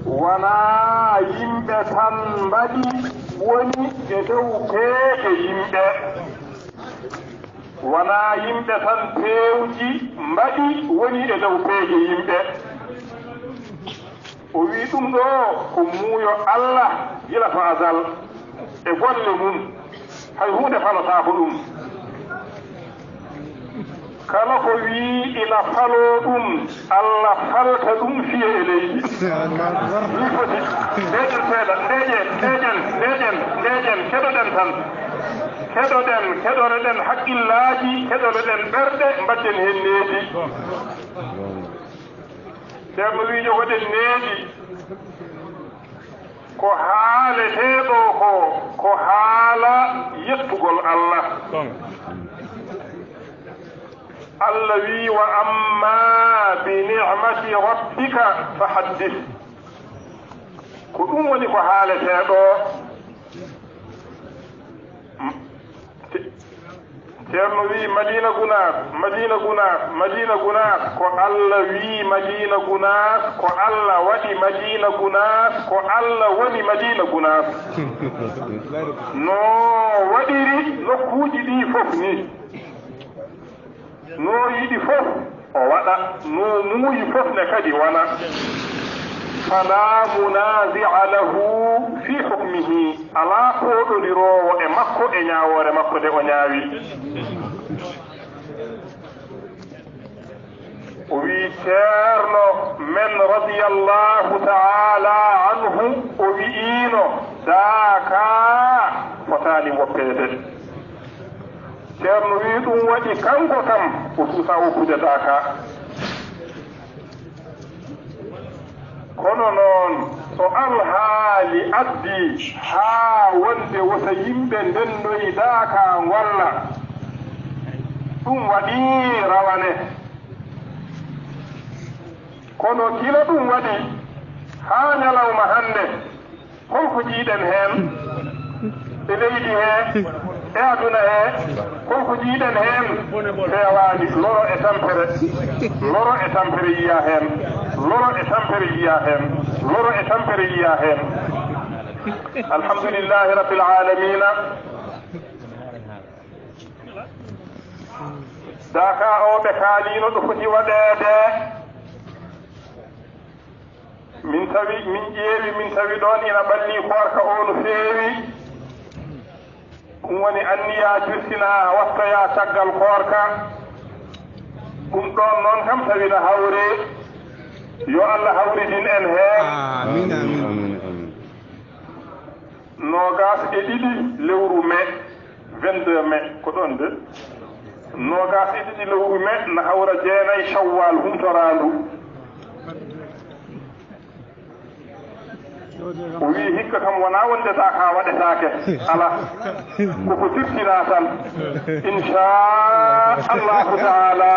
wona yimɓe tan mbaɗi woni e dow peeje yimɓe wona yimɓe tan peewji mbaɗi woni e dow peeje yimɓe o wi ɗum ɗo ko muuyo Allah gila to asal e golle mum hay hunde falotako ɗum kala ko wi ina falo ɗum Allah falta ɗum fiye e leydi ni foti ndeƴen seeɗa ndeƴen keɗoɗen tan keɗoreɗen haqqillaji keɗoreɗen ɓerɗe mbatten hen needi ceerno wiijo waɗen needi ko haaleteɗo ko haala yettugol Allah Allah wi wa amma bi ni'mati rabbika fa haddith ko ɗum woni ko haaleteɗo ceerno wi madina gunas ko Allah wi madina gunas ko Allah waɗi madina gunas ko Allah woni madina gunas no waɗiri nokkuji ɗi fof ni no yiɗi fof o waɗa no muuyi fof ne kadi wona fala munazi'a lahu fi hukmihi ala koɗodirowo e makko e ñawore makko de o ñaawi o wi ceerno men radiyallahu ta'ala anhu o wi'ino daaka fotani woppede ceerno wi ɗum waɗi kanko kam o suusa woppude daaka kono noon so alhaali addi haa wonde wosa yimɓe ndennoyi daaka ngolla ɗum waɗi rawane kono kila ɗum waɗi haa ñalawma hannde holko jiiɗen heen e leydi hee e aduna hee holko jiiɗen heen feewaani loro e tampere yiya heen loro e tampere yiya heen alhamdulillahi rabbil alamina daaka o ɓe kaaliino ɗo foti waɗeede min ƴeewi min tawi ɗon ina ɓalli korka o no feewi ɗum woni anniya justina wattoya caggal korka ɗum ɗon noon kam tawina hawre yo Allah hawridin en heen nogas e ɗiɗi lewru mai 22 mai ko ɗon de nogas e ɗiɗi lewru mai na hawra jeenayi shawwal humtorandu o wi hikka kam wona wonde daaka waɗetake ala koko sirtina tan inchallahu taala